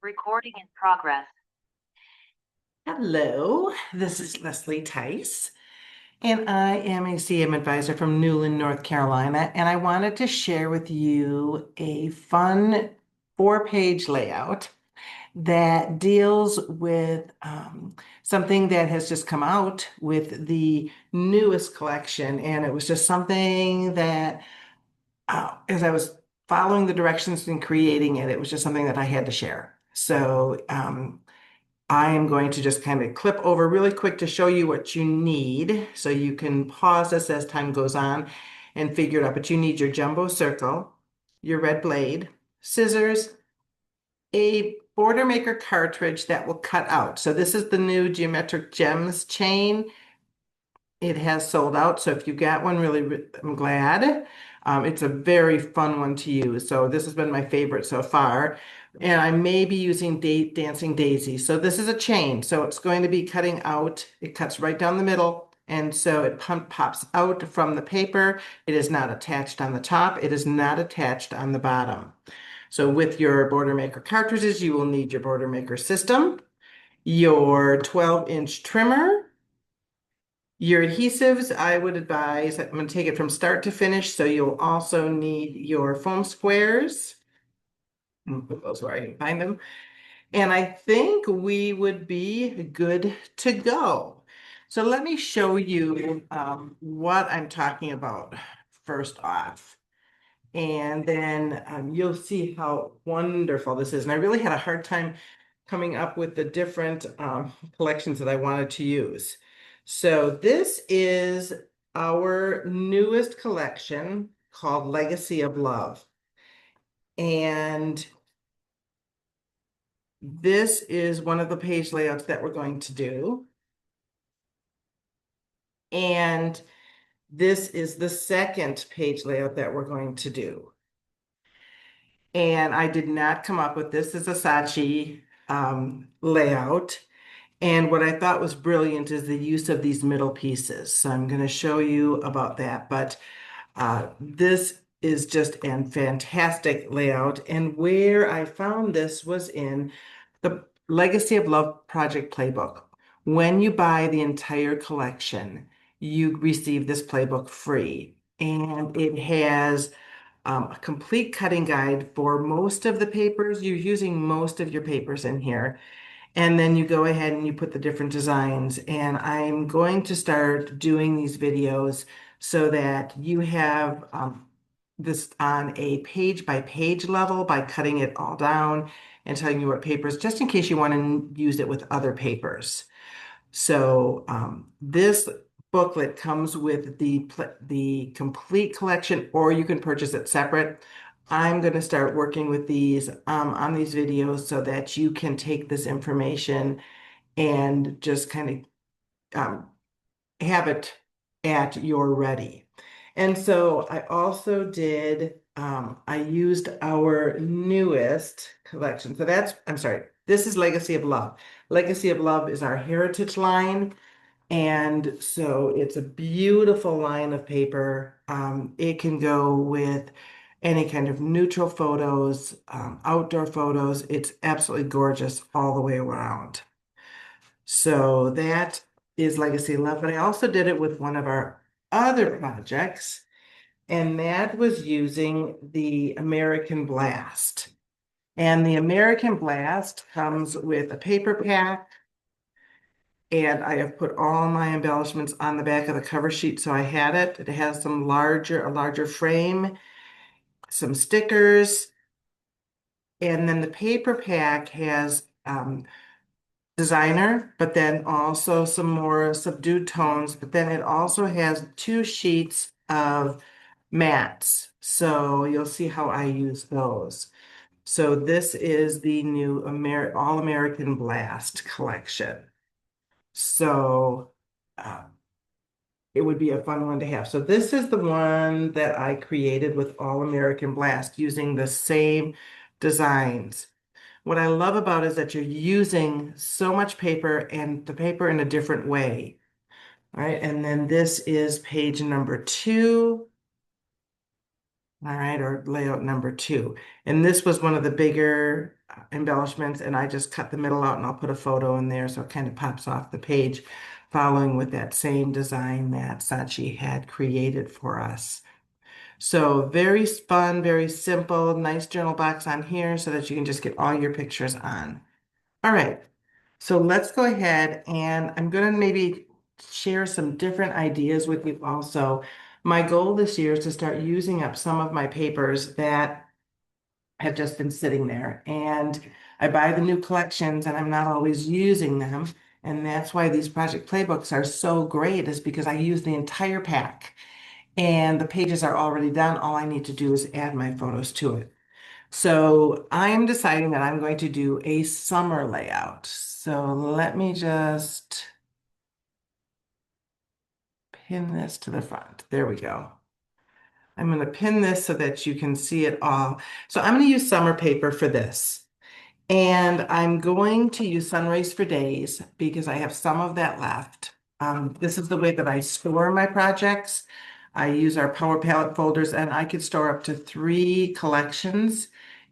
Recording in progress. Hello, this is Leslie Tice, and I am a CM advisor from Newland, North Carolina, and I wanted to share with you a fun 4-page layout that deals with something that has just come out with the newest collection. And it was just something that, as I was following the directions and creating it, it was just something that I had to share. So, I am going to just kind of clip over really quick to show you what you need so you can pause this as time goes on and figure it out. But you need your Jumbo Circle, your red blade, scissors, a border maker cartridge that will cut out. So this is the new Geometric Gems chain. It has sold out, so if you got one, really, I'm glad. It's a very fun one to use. So this has been my favorite so far. And I may be using Dancing Daisy. So this is a chain. So it's going to be cutting out. It cuts right down the middle. And so it pops out from the paper. It is not attached on the top. It is not attached on the bottom. So with your border maker cartridges, you will need your border maker system, your 12-inch trimmer, your adhesives. I would advise, I'm going to take it from start to finish, so you'll also need your foam squares. Put those where I can find them. And I think we would be good to go. So let me show you what I'm talking about first off. And then you'll see how wonderful this is. And I really had a hard time coming up with the different collections that I wanted to use. So this is our newest collection called Legacy of Love. And this is one of the page layouts that we're going to do. And this is the second page layout that we're going to do. And I did not come up with this as a Sachi layout. And what I thought was brilliant is the use of these middle pieces. So I'm going to show you about that. But this is just a fantastic layout. And where I found this was in the Legacy of Love Project Playbook. When you buy the entire collection, you receive this playbook free. And it has a complete cutting guide for most of the papers. You're using most of your papers in here. And then you go ahead and you put the different designs. And I'm going to start doing these videos so that you have this on a page by page level by cutting it all down and telling you what papers, just in case you want to use it with other papers. So this booklet comes with the complete collection, or you can purchase it separate. I'm going to start working with these on these videos so that you can take this information and just kind of have it at your ready. And so I also did, I used our newest collection. So that's, I'm sorry, this is Legacy of Love. Legacy of Love is our heritage line. And so it's a beautiful line of paper. It can go with any kind of neutral photos, outdoor photos. It's absolutely gorgeous all the way around. So that is Legacy of Love. But I also did it with one of our other projects, and that was using the American Blast. And the American Blast comes with a paper pack, and I have put all my embellishments on the back of the cover sheet, so I had it. It has a larger frame, some stickers, and then the paper pack has designer, but then also some more subdued tones, but then it also has 2 sheets of mats. So you'll see how I use those. So this is the new All American Blast collection. So it would be a fun one to have. So this is the one that I created with All American Blast using the same designs. What I love about it is that you're using so much paper and the paper in a different way. All right, and then this is page number 2. All right, or layout number 2. And this was one of the bigger embellishments, and I just cut the middle out and I'll put a photo in there so it kind of pops off the page, following with that same design that Sachi had created for us. So very fun, very simple, nice journal box on here so that you can just get all your pictures on. All right, so let's go ahead and I'm going to maybe share some different ideas with you also. My goal this year is to start using up some of my papers that have just been sitting there. And I buy the new collections and I'm not always using them. And that's why these project playbooks are so great, is because I use the entire pack and the pages are already done. All I need to do is add my photos to it. So I'm deciding that I'm going to do a summer layout. So let me just pin this to the front. There we go. I'm going to pin this so that you can see it all. So I'm going to use summer paper for this. And I'm going to use Sunrays for Days because I have some of that left. This is the way that I store my projects. I use our Power Palette folders, and I could store up to 3 collections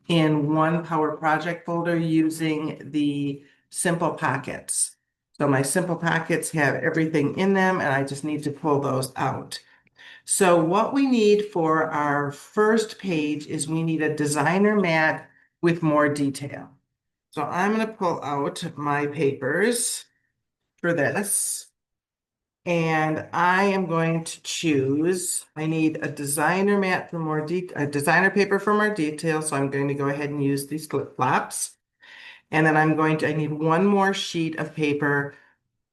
in one Power Project folder using the Simple Pockets. So my Simple Pockets have everything in them, and I just need to pull those out. So what we need for our first page is we need a designer mat with more detail. So I'm going to pull out my papers for this. And I am going to choose, I need a designer mat for more a designer paper for more detail. So I'm going to go ahead and use these flip flops. And then I need one more sheet of paper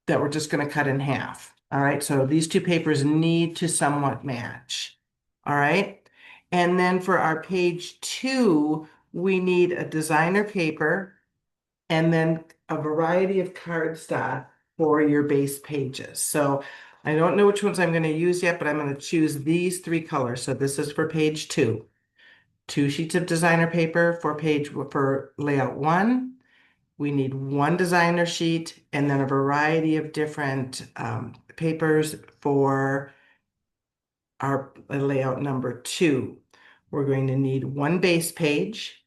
that we're just going to cut in half. All right. So these 2 papers need to somewhat match. All right. And then for our page 2, we need a designer paper and then a variety of cardstock for your base pages. So I don't know which ones I'm going to use yet, but I'm going to choose these 3 colors. So this is for page 2. 2 sheets of designer paper for layout 1. We need 1 designer sheet and then a variety of different papers for our layout number 2. We're going to need 1 base page,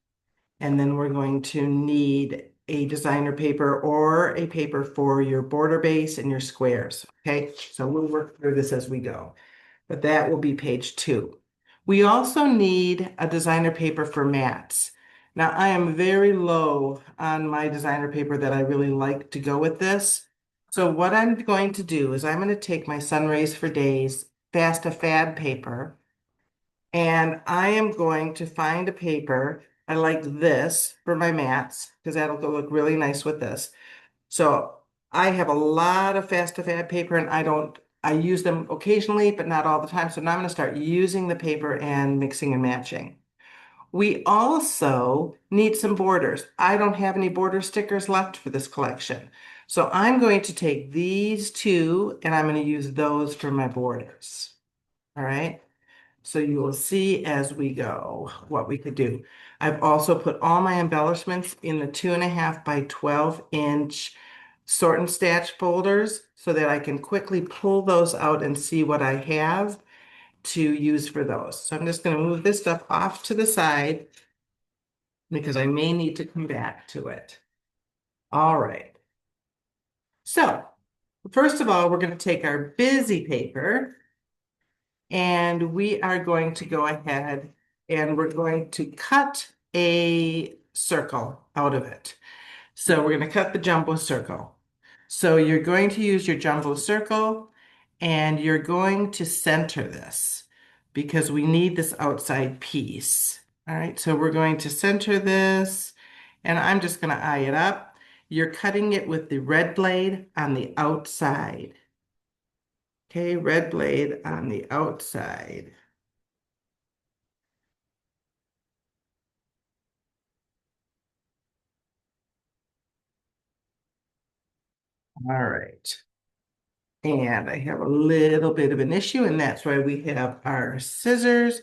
and then we're going to need a designer paper or a paper for your border base and your squares. Okay, so we'll work through this as we go, but that will be page 2. We also need a designer paper for mats. Now, I am very low on my designer paper that I really like to go with this. So what I'm going to do is I'm going to take my Sunrays for Days Fast Fad paper, and I am going to find a paper. I like this for my mats because that'll go look really nice with this. So I have a lot of Fast Fad paper, and I use them occasionally, but not all the time. So now I'm going to start using the paper and mixing and matching. We also need some borders. I don't have any border stickers left for this collection. So I'm going to take these 2 and I'm going to use those for my borders. All right. So you will see as we go what we could do. I've also put all my embellishments in the 2.5 by 12-inch sort and stash folders so that I can quickly pull those out and see what I have to use for those. So I'm just going to move this stuff off to the side because I may need to come back to it. All right. So first of all, we're going to take our busy paper and we are going to go ahead and we're going to cut a circle out of it. So we're going to cut the jumbo circle. So you're going to use your jumbo circle and you're going to center this because we need this outside piece. All right, so we're going to center this and I'm just going to eye it up. You're cutting it with the red blade on the outside. Okay, red blade on the outside. All right. And I have a little bit of an issue, and that's why we have our scissors.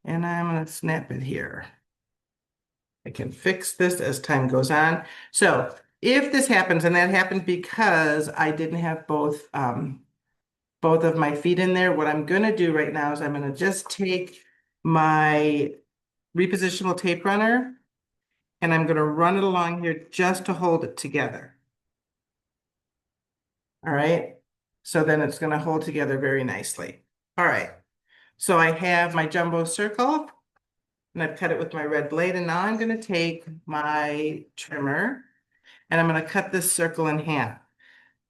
And I'm going to snap it here. I can fix this as time goes on. So if this happens, and that happened because I didn't have both of my feet in there, what I'm going to do right now is I'm going to just take my repositionable tape runner, and I'm going to run it along here just to hold it together. All right. So then it's going to hold together very nicely. All right. So I have my jumbo circle and I've cut it with my red blade. And now I'm going to take my trimmer and I'm going to cut this circle in half.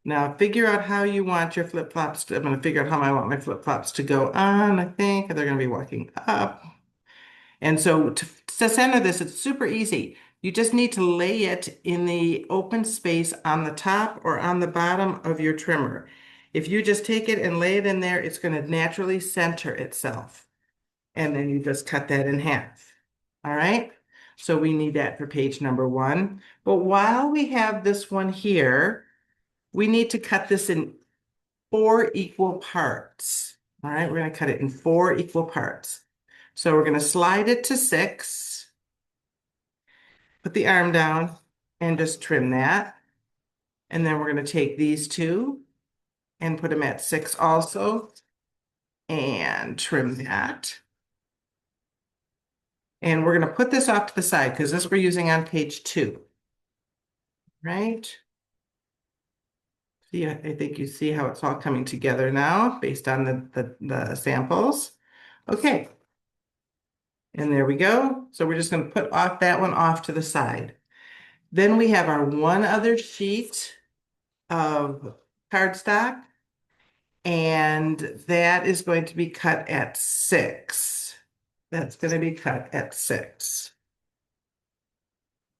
Now figure out how you want your flip-flops to, I'm going to figure out how I want my flip-flops to go on, I think. They're going to be walking up. And so to center this, it's super easy. You just need to lay it in the open space on the top or on the bottom of your trimmer. If you just take it and lay it in there, it's going to naturally center itself. And then you just cut that in half. All right. So we need that for page number 1. But while we have this one here, we need to cut this in 4 equal parts. All right. We're going to cut it in 4 equal parts. So we're going to slide it to 6, put the arm down and just trim that. And then we're going to take these 2 and put them at 6 also and trim that. And we're going to put this off to the side because this we're using on page 2, right? See, I think you see how it's all coming together now based on the samples. Okay. And there we go. So we're just going to put off that one off to the side. Then we have our one other sheet of cardstock, and that is going to be cut at 6. That's going to be cut at 6.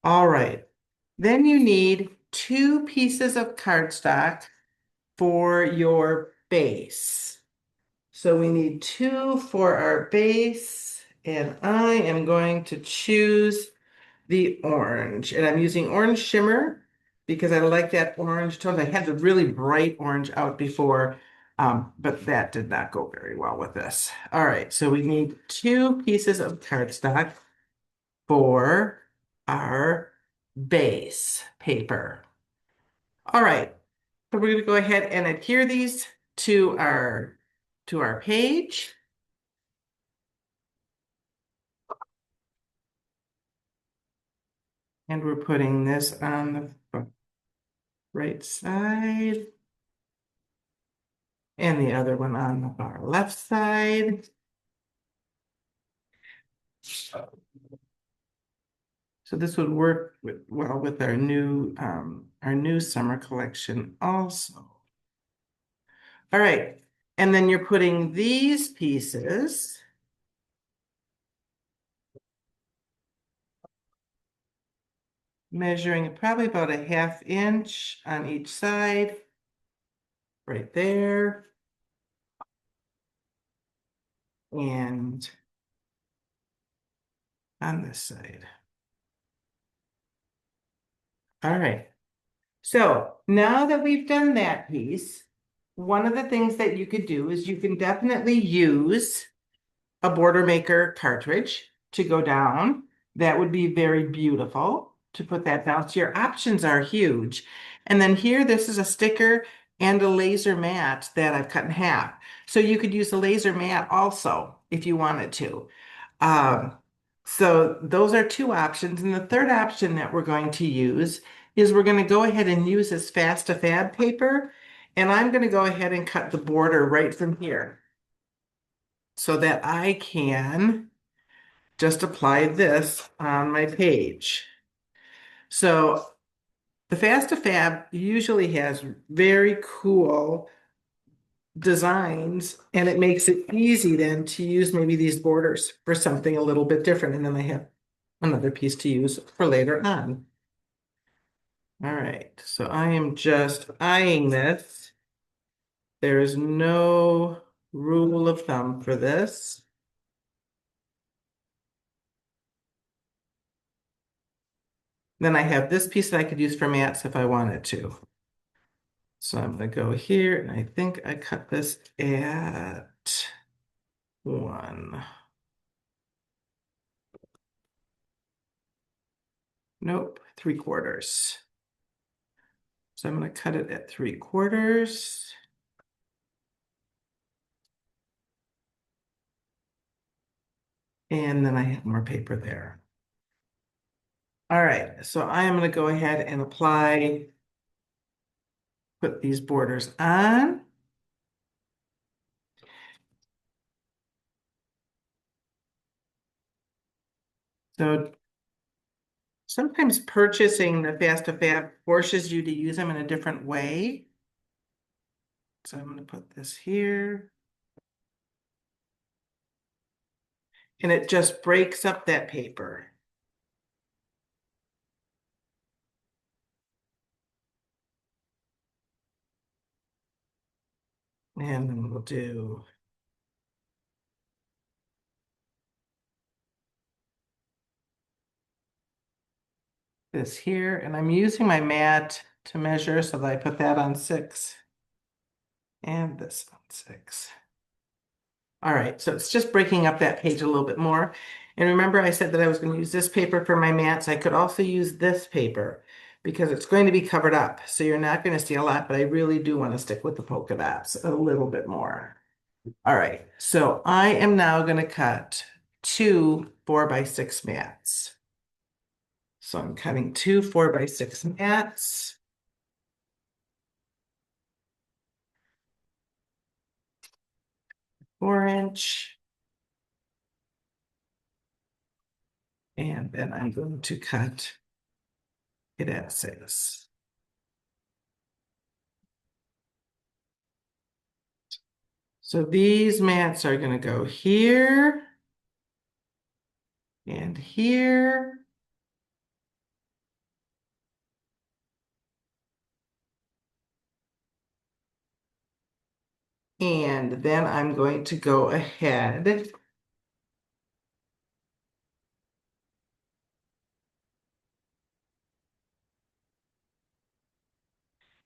All right. Then you need 2 pieces of cardstock for your base. So we need 2 for our base, and I am going to choose the orange. And I'm using orange shimmer because I like that orange tone. I had the really bright orange out before, but that did not go very well with this. All right, so we need 2 pieces of cardstock for our base paper. All right, so we're going to go ahead and adhere these to our page. And we're putting this on the right side and the other one on the far left side. So this would work well with our new summer collection also. All right, and then you're putting these pieces measuring probably about a 1/2 inch on each side, right there. And on this side. All right. So now that we've done that piece, one of the things that you could do is you can definitely use a border maker cartridge to go down. That would be very beautiful to put that down. So your options are huge. And then here, this is a sticker and a laser mat that I've cut in half. So you could use a laser mat also if you wanted to. So those are 2 options. And the third option that we're going to use is we're going to go ahead and use this Fast to Fab paper. And I'm going to go ahead and cut the border right from here so that I can just apply this on my page. So the Fast to Fab usually has very cool designs, and it makes it easy then to use maybe these borders for something a little bit different. And then I have another piece to use for later on. All right, so I am just eyeing this. There is no rule of thumb for this. Then I have this piece that I could use for mats if I wanted to. So I'm going to go here, and I think I cut this at 1. Nope, 3/4. So I'm going to cut it at 3/4. And then I have more paper there. All right, so I am going to go ahead and put these borders on. So sometimes purchasing the Fast to Fab forces you to use them in a different way. So I'm going to put this here. And it just breaks up that paper. And then we'll do this here. And I'm using my mat to measure so that I put that on 6 and this on 6. All right, so it's just breaking up that page a little bit more. And remember I said that I was going to use this paper for my mats. I could also use this paper because it's going to be covered up. So you're not going to see a lot, but I really do want to stick with the polka dots a little bit more. All right, so I am now going to cut 2 4x6 mats. So I'm cutting 2 4x6 mats. 4-inch. And then I'm going to cut it as is. So these mats are going to go here and here. And then I'm going to go ahead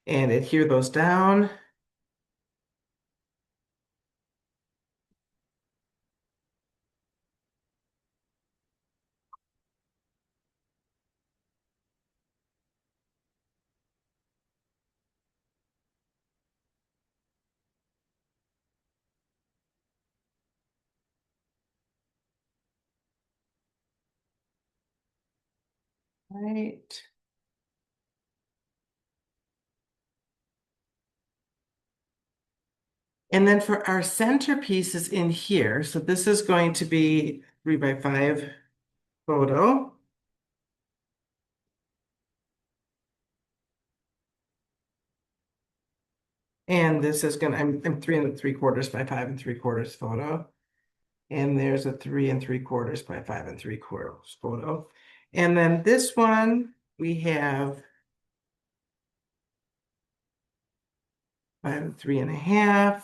and adhere those down. Right. And then for our centerpieces in here, so this is going to be 3x5 photo. And this is gonna, I'm 3 3/4 by 5 3/4 photo. And there's a 3 3/4 by 5 3/4 photo. And then this one, we have 5 3.5.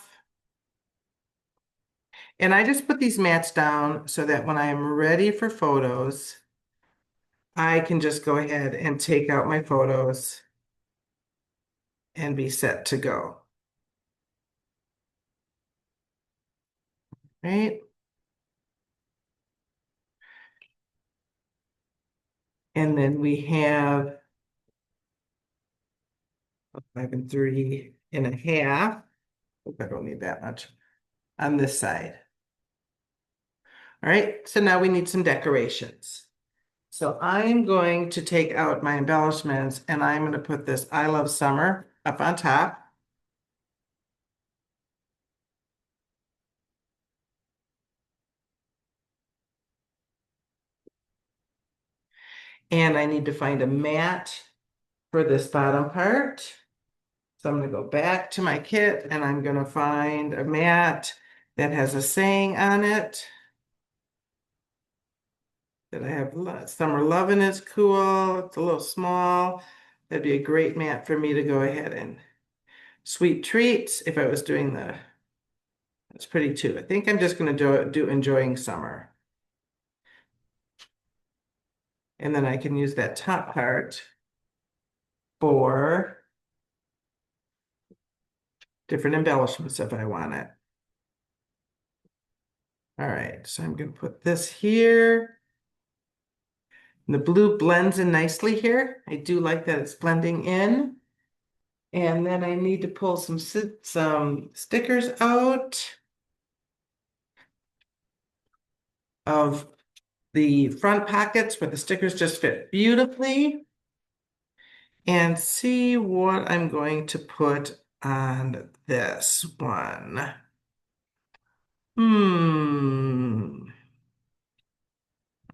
And I just put these mats down so that when I am ready for photos, I can just go ahead and take out my photos and be set to go. Right? And then we have 5 3.5. Hope I don't need that much on this side. All right, so now we need some decorations. So I'm going to take out my embellishments and I'm going to put this I Love Summer up on top. And I need to find a mat for this bottom part. So I'm going to go back to my kit and I'm going to find a mat that has a saying on it. That I have Summer Lovin' is cool. It's a little small. That'd be a great mat for me to go ahead and Sweet Treats if I was doing that's pretty too. I think I'm just going to do Enjoying Summer. And then I can use that top part for different embellishments if I want it. All right, so I'm going to put this here. And the blue blends in nicely here. I do like that it's blending in. And then I need to pull some stickers out. of the front pockets where the stickers just fit beautifully and see what I'm going to put on this one.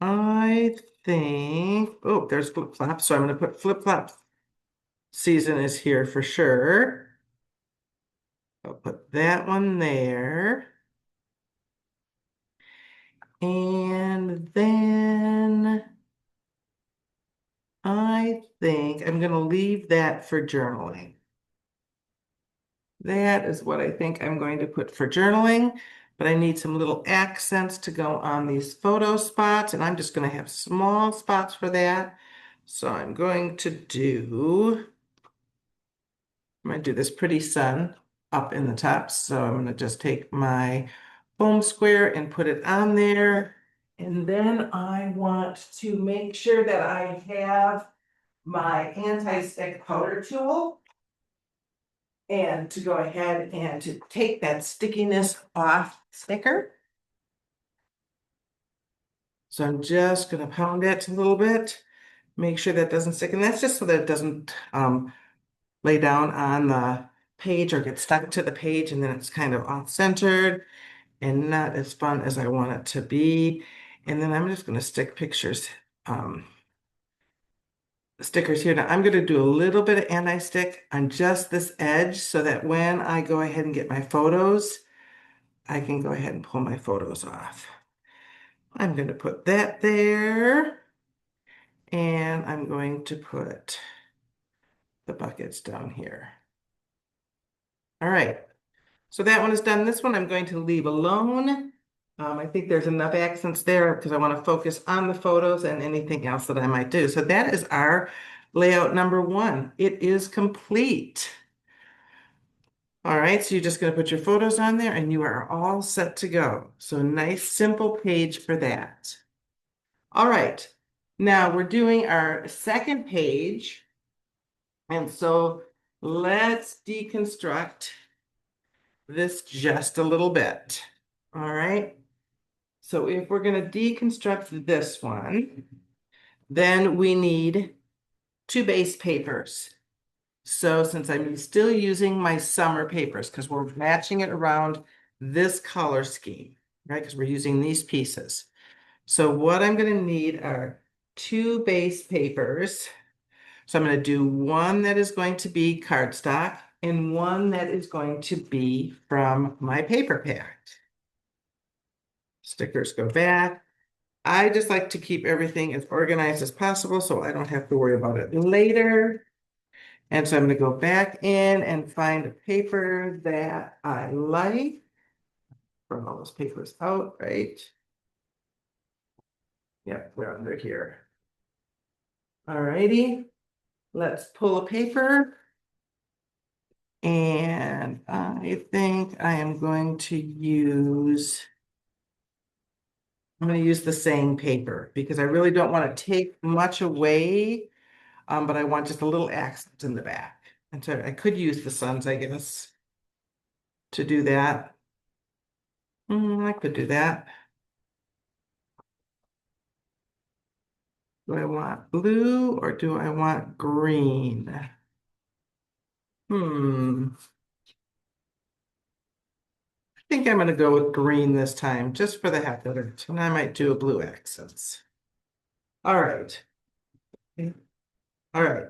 I think, oh, there's flip-flops, so I'm going to put flip-flops. Season is here for sure. I'll put that one there. And then I think I'm going to leave that for journaling. That is what I think I'm going to put for journaling, but I need some little accents to go on these photo spots, and I'm just going to have small spots for that. So I'm going to do this pretty sun up in the top. So I'm going to just take my foam square and put it on there. And then I want to make sure that I have my anti-stick powder tool and to go ahead and to take that stickiness off sticker. So I'm just going to pound it a little bit, make sure that doesn't stick. And that's just so that it doesn't lay down on the page or get stuck to the page and then it's kind of off-centered and not as fun as I want it to be. And then I'm just going to stick stickers here. Now I'm going to do a little bit of anti-stick on just this edge so that when I go ahead and get my photos, I can go ahead and pull my photos off. I'm going to put that there, and I'm going to put the buckets down here. All right, so that one is done. This one I'm going to leave alone. I think there's enough accents there because I want to focus on the photos and anything else that I might do. So that is our layout number one. It is complete. All right, so you're just going to put your photos on there and you are all set to go. So nice, simple page for that. All right, now we're doing our second page. And so let's deconstruct this just a little bit. All right. So if we're going to deconstruct this one, then we need two base papers. So since I'm still using my summer papers, because we're matching it around this color scheme, right? Because we're using these pieces. So what I'm going to need are two base papers. So I'm going to do one that is going to be cardstock and one that is going to be from my paper pack. Stickers go back. I just like to keep everything as organized as possible so I don't have to worry about it later. And so I'm going to go back in and find a paper that I like. From all those papers out, right? Yep, they're under here. All righty. Let's pull a paper. And I think I am going to use, I'm going to use the same paper because I really don't want to take much away, but I want just a little accent in the back. And so I could use the Suns, I guess, to do that. I could do that. Do I want blue or do I want green? I think I'm going to go with green this time, just for the heck of it. And I might do a blue accents. All right. All right.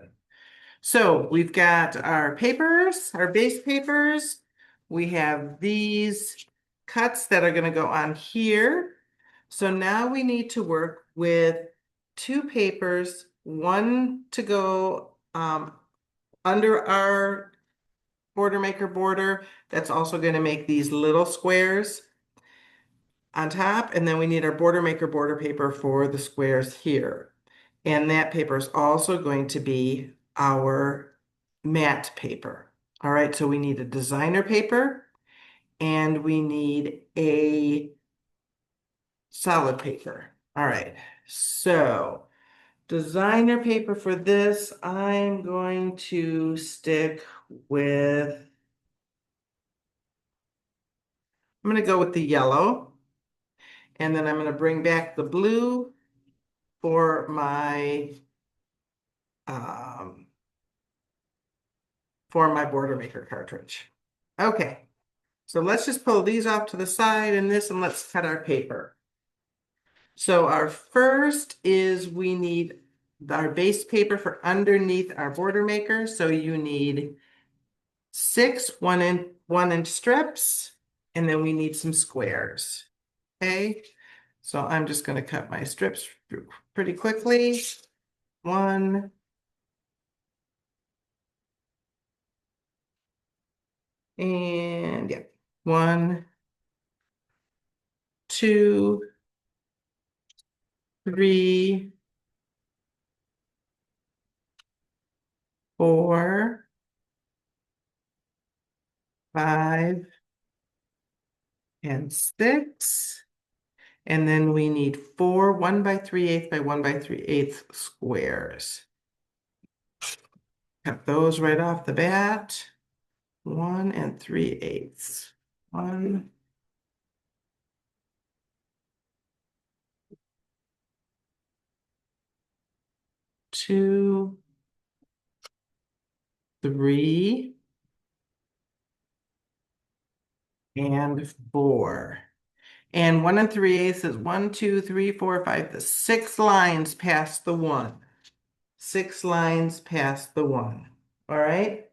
So we've got our papers, our base papers. We have these cuts that are going to go on here. So now we need to work with two papers, one to go under our border maker border. That's also going to make these little squares on top. And then we need our border maker border paper for the squares here. And that paper is also going to be our matte paper. All right, so we need a designer paper and we need a solid paper. All right, so designer paper for this, I'm going to stick with, I'm going to go with the yellow. And then I'm going to bring back the blue for um, my border maker cartridge. Okay, so let's just pull these off to the side and this, and let's cut our paper. So our first is we need our base paper for underneath our border maker. So you need 6 1-inch strips, and then we need some squares. Okay, so I'm just going to cut my strips pretty quickly. 1, and yeah, 1, 2, 3, 4, 5, and 6. And then we need 4 1 by 3/8 by 1 by 3/8 squares. Cut those right off the bat. 1 3/8. 1, 2, 3, and 4. And 1 3/8 is 1, 2, 3, 4, 5, the 6 lines past the 1. 6 lines past the 1. All right.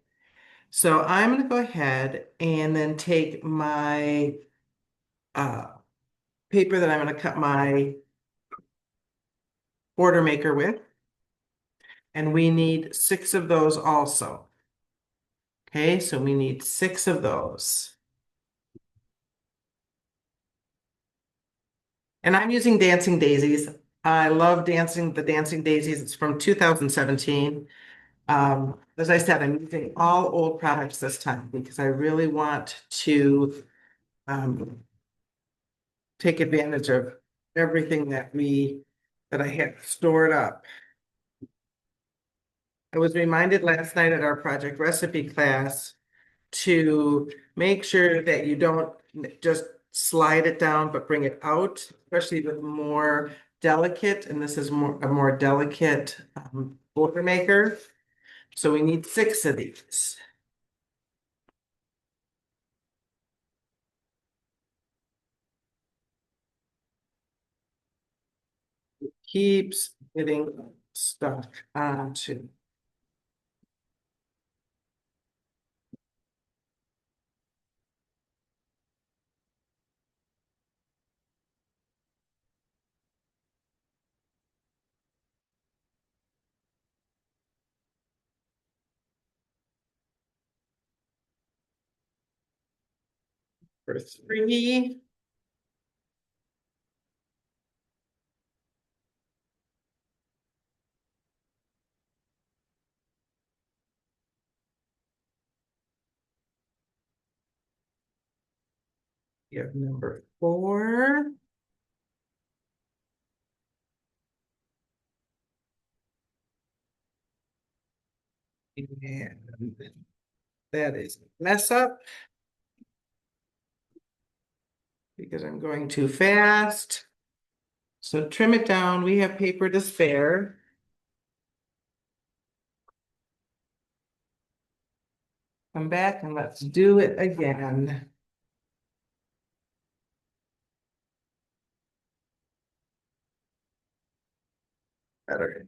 So I'm going to go ahead and then take my paper that I'm going to cut my border maker with. And we need 6 of those also. Okay, so we need 6 of those. And I'm using Dancing Daisies. I love the Dancing Daisies. It's from 2017. As I said, I'm using all old products this time because I really want to take advantage of everything that I have stored up. I was reminded last night at our project recipe class to make sure that you don't just slide it down, but bring it out, especially with more delicate, and this is a more delicate border maker. So we need 6 of these. It keeps getting stuck onto. For 3. You have number 4. And that is a mess up because I'm going too fast. So trim it down. We have paper to spare. Come back and let's do it again. Better.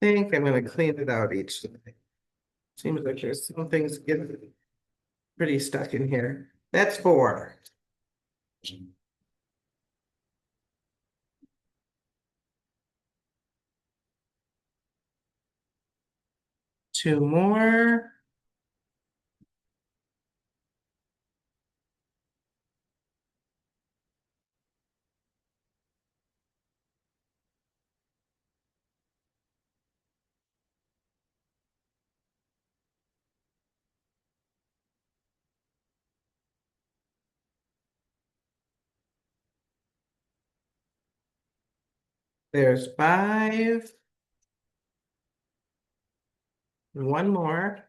I think I'm going to clean it out each time. Seems like there's some things getting pretty stuck in here. That's 4. 2 more. There's 5. 1 more.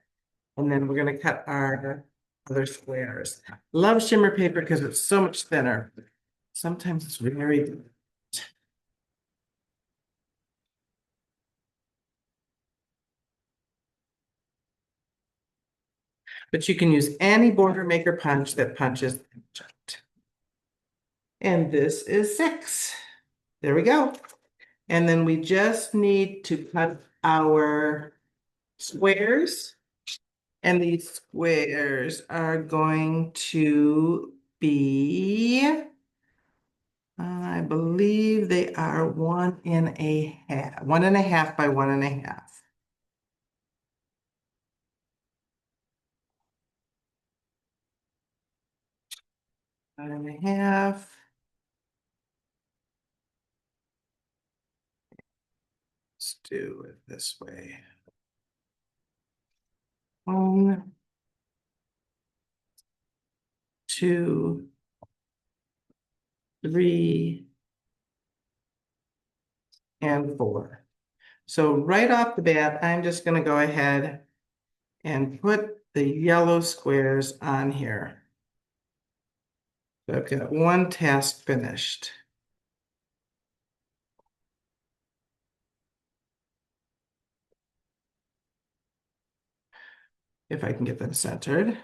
And then we're going to cut our other squares. Love shimmer paper because it's so much thinner. Sometimes it's very. But you can use any border maker punch that punches. And this is 6. There we go. And then we just need to cut our squares. And these squares are going to be, I believe they are 1.5, 1.5 by 1.5. 1.5. Let's do it this way. 1, 2, 3, and 4. So right off the bat, I'm just going to go ahead and put the yellow squares on here. So I've got one task finished. If I can get them centered.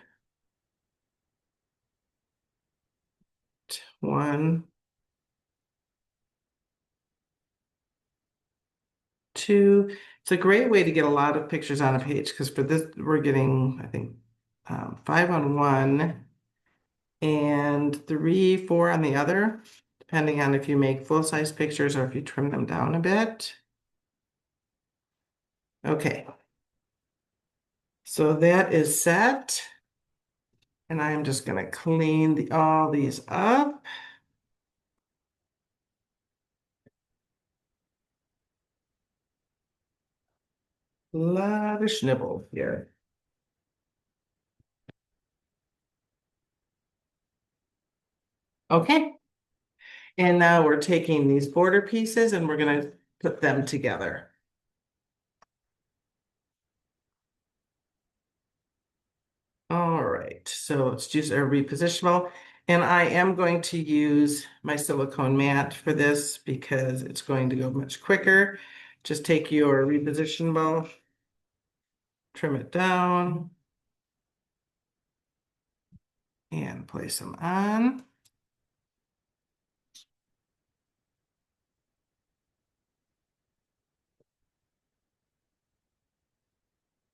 1, 2. It's a great way to get a lot of pictures on a page because for this, we're getting, I think, 5 on one and 3, 4 on the other, depending on if you make full-size pictures or if you trim them down a bit. Okay. So that is set. And I'm just going to clean all these up. A lot of schnibble here. Okay. And now we're taking these border pieces and we're going to put them together. All right, so let's use our repositionable. And I am going to use my silicone mat for this because it's going to go much quicker. Just take your repositionable, trim it down, and place them on.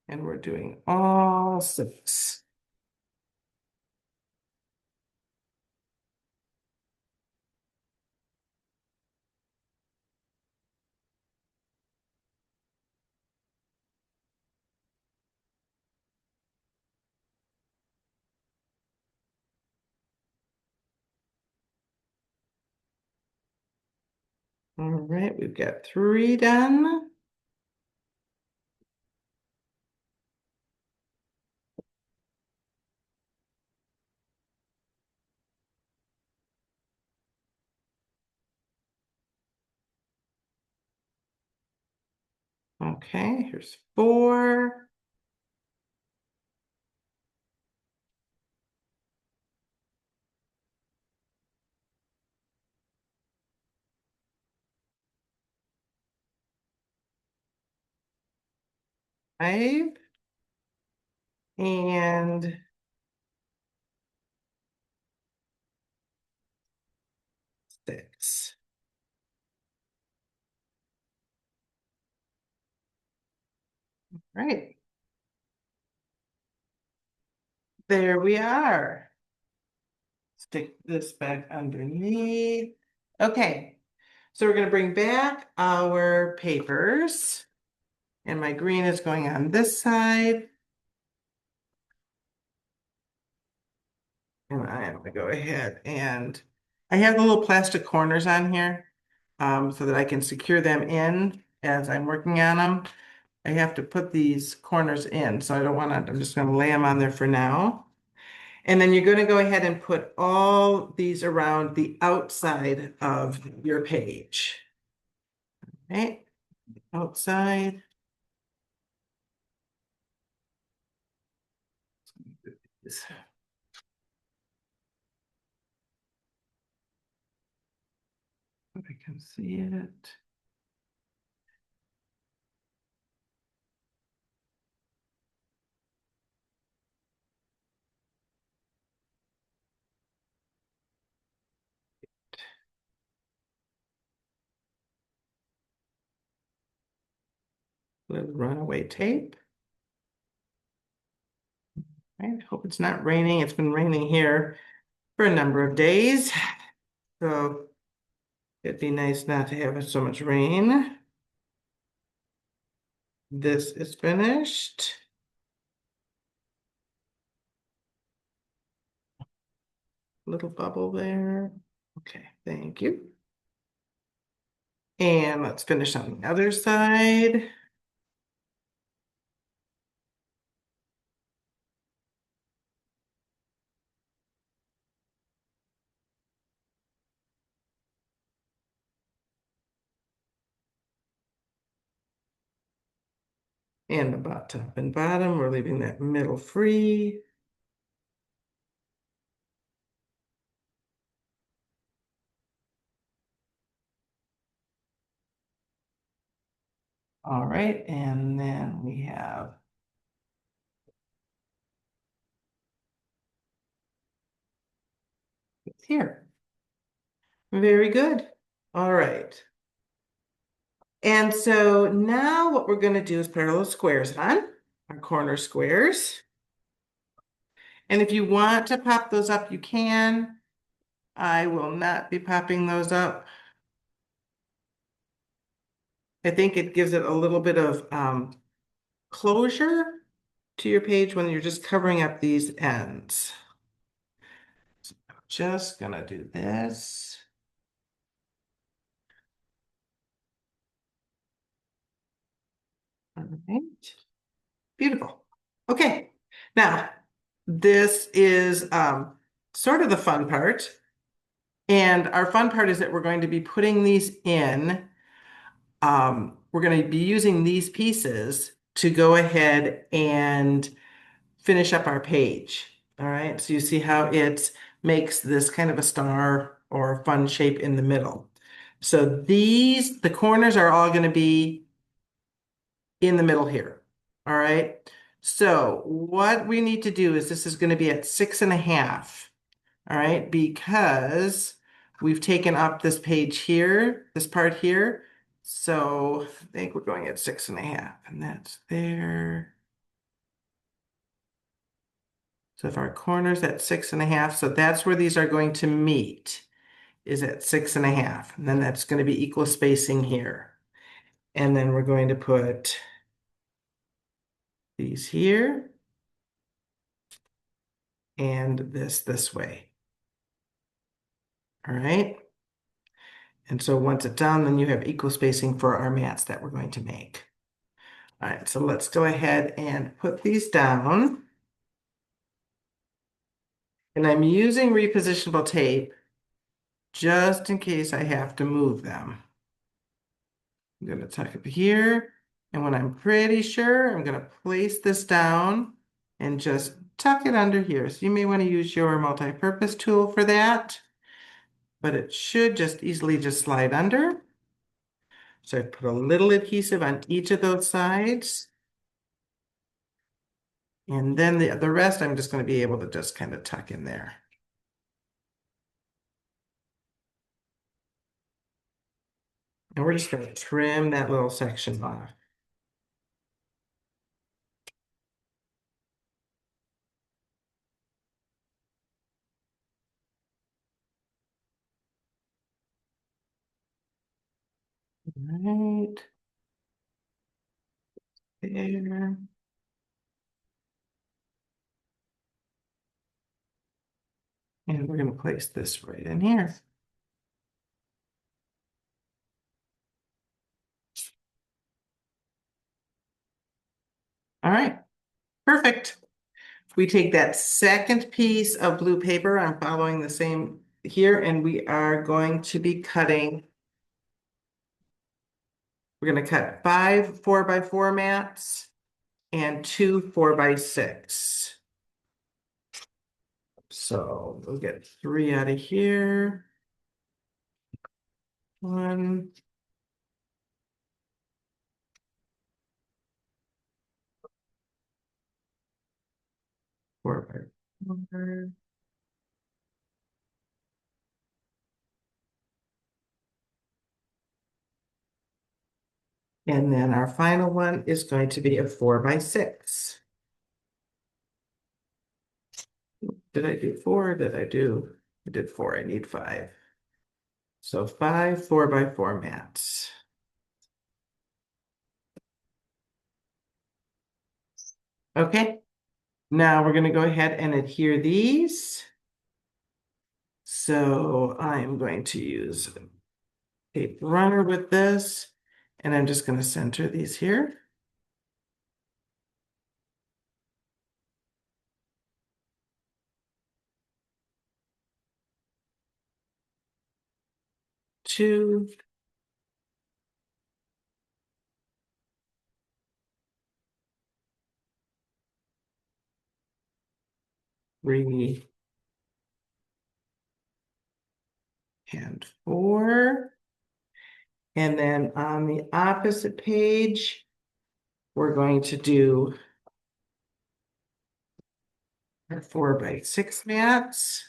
And we're doing all 6. All right, we've got 3 done. Okay, here's 4. Five. And 6. Right. There we are. Stick this back underneath. Okay, so we're going to bring back our papers. And my green is going on this side. And I am going to go ahead and I have the little plastic corners on here so that I can secure them in as I'm working on them. I have to put these corners in, so I don't want to, I'm just going to lay them on there for now. And then you're going to go ahead and put all these around the outside of your page. Okay, outside. can see it. Little runaway tape. I hope it's not raining. It's been raining here for a number of days. So it'd be nice not to have so much rain. This is finished. Little bubble there. Okay, thank you. And let's finish on the other side. And the top and bottom, we're leaving that middle free. All right, and then we have here. Very good. All right. And so now what we're going to do is put our little squares on, our corner squares. And if you want to pop those up, you can. I will not be popping those up. I think it gives it a little bit of closure to your page when you're just covering up these ends. So I'm just gonna do this. All right, beautiful. Okay, now this is sort of the fun part. And our fun part is that we're going to be putting these in. We're going to be using these pieces to go ahead and finish up our page. All right, so you see how it makes this kind of a star or a fun shape in the middle. So the corners are all going to be in the middle here. All right, so what we need to do is this is going to be at 6.5. All right, because we've taken up this page here, this part here. So I think we're going at 6.5, and that's there. So if our corner's at 6.5, so that's where these are going to meet, is at 6.5. And then that's going to be equal spacing here. And then we're going to put these here and this way. All right. And so once it's done, then you have equal spacing for our mats that we're going to make. All right, so let's go ahead and put these down. And I'm using repositionable tape just in case I have to move them. I'm going to tuck it here. And when I'm pretty sure, I'm going to place this down and just tuck it under here. So you may want to use your multi-purpose tool for that, but it should just easily just slide under. So I put a little adhesive on each of those sides. And then the rest, I'm just going to be able to just kind of tuck in there. And we're just going to trim that little section off. Right there. And we're going to place this right in here. All right, perfect. We take that second piece of blue paper, I'm following the same here, and we are going to be cutting. We're going to cut 5 4x4 mats and 2 4x6. So we'll get 3 out of here. one. Four by four. And then our final one is going to be a 4 by 6. Did I do 4? I did 4. I need 5. So 5 4 by 4 mats. Okay, now we're going to go ahead and adhere these. So I'm going to use a tape runner with this, and I'm just going to center these here. Two. 3 and 4. And then on the opposite page, we're going to do our 4 by 6 mats.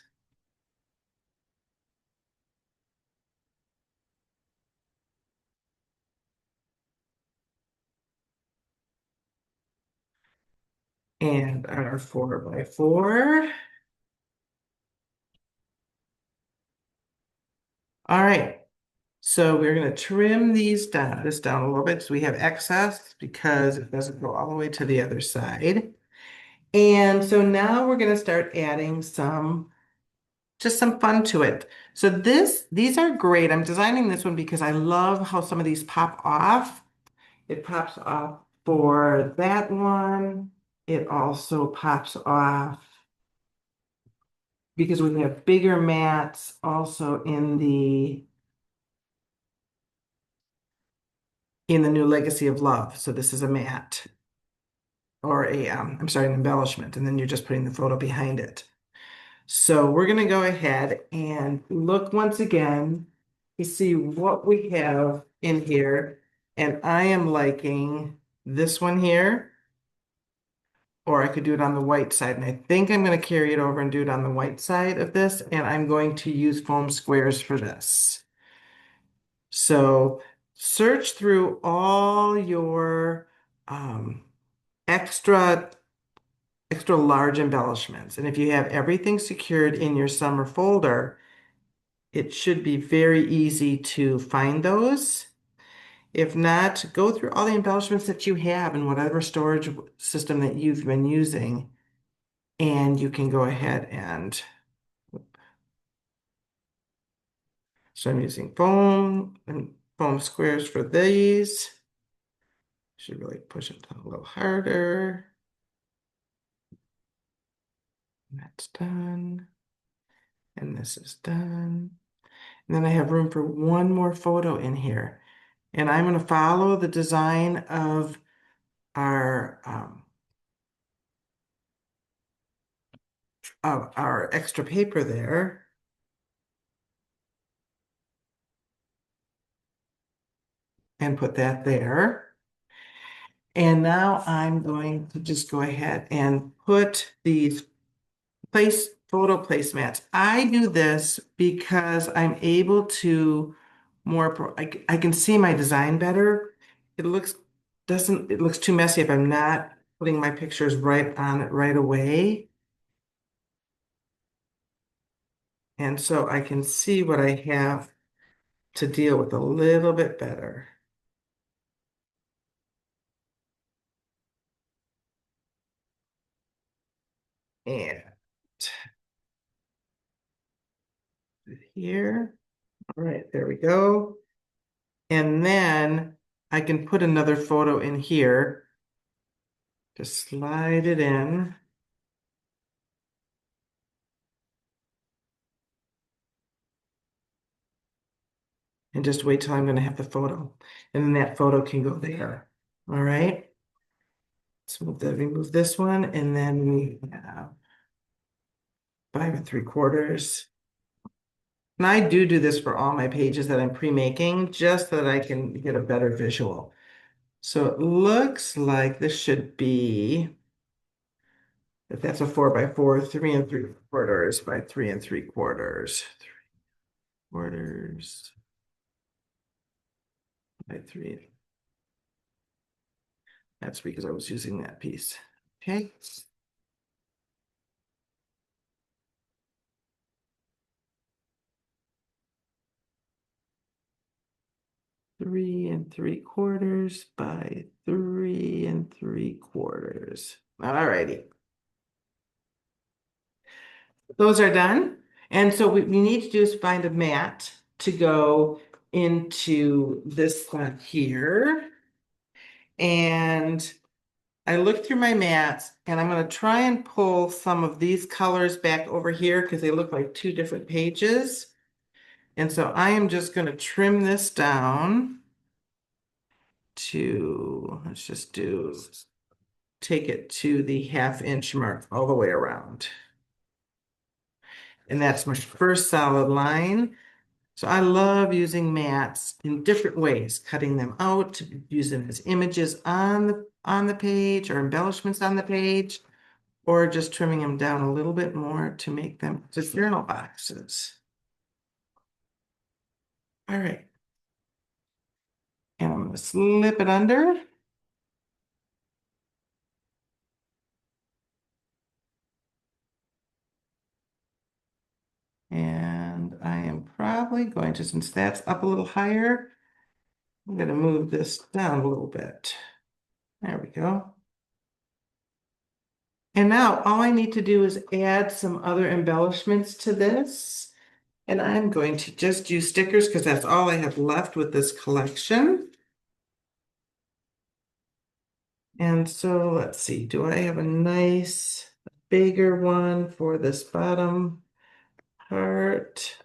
And our 4 by 4. All right. So we're going to trim this down a little bit so we have excess because it doesn't go all the way to the other side. And so now we're going to start adding just some fun to it. So these are great. I'm designing this one because I love how some of these pop off. It pops off for that one. It also pops off because we have bigger mats also in the new Legacy of Love. So this is a mat or I'm sorry, an embellishment, and then you're just putting the photo behind it. So we're gonna go ahead and look once again to see what we have in here. And I am liking this one here, or I could do it on the white side. And I think I'm gonna carry it over and do it on the white side of this, and I'm going to use foam squares for this. So search through all your extra large embellishments. And if you have everything secured in your summer folder, it should be very easy to find those. If not, go through all the embellishments that you have in whatever storage system that you've been using, and you can go ahead and, so I'm using foam and foam squares for these. Should really push it down a little harder. That's done. And this is done. And then I have room for one more photo in here. And I'm going to follow the design of our extra paper there. And put that there. And now I'm going to just go ahead and put these photo placemats. I do this because I'm able to I can see my design better. It looks too messy if I'm not putting my pictures right on it right away. And so I can see what I have to deal with a little bit better. And here, all right, there we go. And then I can put another photo in here. Just slide it in. And just wait till I'm going to have the photo. And then that photo can go there. All right. So we'll remove this one. And then we have 5 3/4. And I do this for all my pages that I'm pre-making, just so that I can get a better visual. So it looks like this should be, if that's a 4x4, 3 3/4 by 3 3/4. 3/4 by 3. That's because I was using that piece. Okay. 3 3/4 by 3 3/4. All righty. Those are done. And so what we need to do is find a mat to go into this one here. And I looked through my mats and I'm going to try and pull some of these colors back over here because they look like two different pages. And so I am just going to trim this down to, let's just take it to the 1/2 inch mark all the way around. And that's my first solid line. So I love using mats in different ways, cutting them out, use them as images on the page or embellishments on the page, or just trimming them down a little bit more to make them just journal boxes. All right. And I'm going to slip it under. And I am probably going to, since that's up a little higher, I'm going to move this down a little bit. There we go. And now all I need to do is add some other embellishments to this. And I'm going to just use stickers because that's all I have left with this collection. And so let's see, do I have a nice bigger one for this bottom part?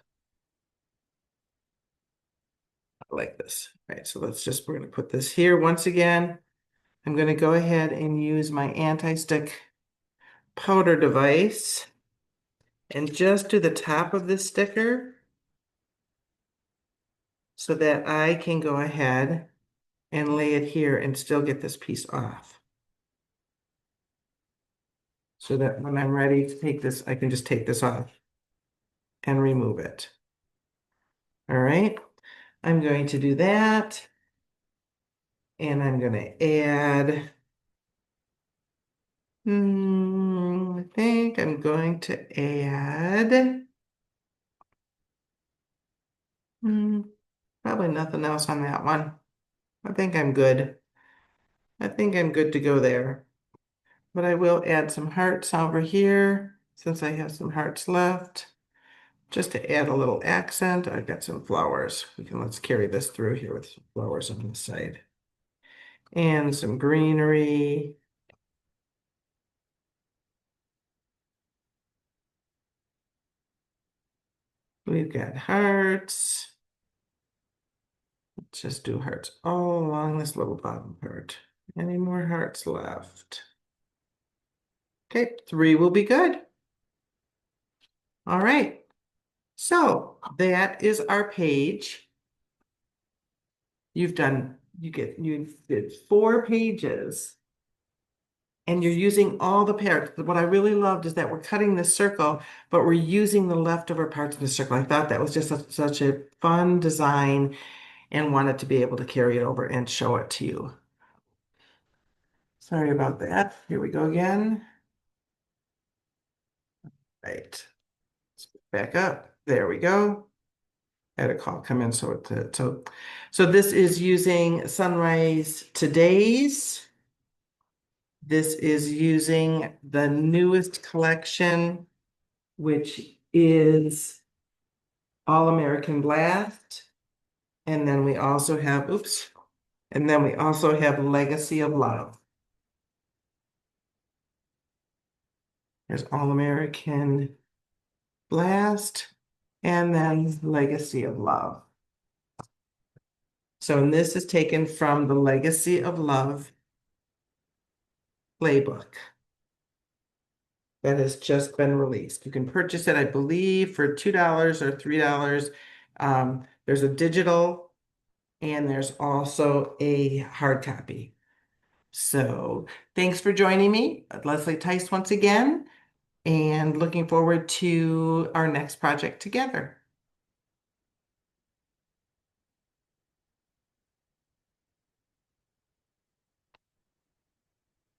I like this. All right, so we're going to put this here once again. I'm going to go ahead and use my anti-stick powder device and just do the top of this sticker so that I can go ahead and lay it here and still get this piece off. So that when I'm ready to take this, I can just take this off and remove it. All right, I'm going to do that. And I'm going to add, I think I'm going to add, probably nothing else on that one. I think I'm good. I think I'm good to go there. But I will add some hearts over here since I have some hearts left. Just to add a little accent, I've got some flowers. Let's carry this through here with some flowers on the side. And some greenery. We've got hearts. Let's just do hearts all along this little bottom part. Any more hearts left? Okay, 3 will be good. All right. So that is our page. You did 4 pages and you're using all the parts. What I really loved is that we're cutting this circle, but we're using the leftover parts of the circle. I thought that was just such a fun design and wanted to be able to carry it over and show it to you. Sorry about that. Here we go again. Right. Let's back up. There we go. I had a call come in, so this is using Sunrise Today's. This is using the newest collection, which is All American Blast. And then we also have, Legacy of Love. There's All American Blast, and then Legacy of Love. So, and this is taken from the Legacy of Love playbook that has just been released. You can purchase it, I believe, for $2 or $3. There's a digital and there's also a hard copy. So thanks for joining me, Leslie Tice once again, and looking forward to our next project together.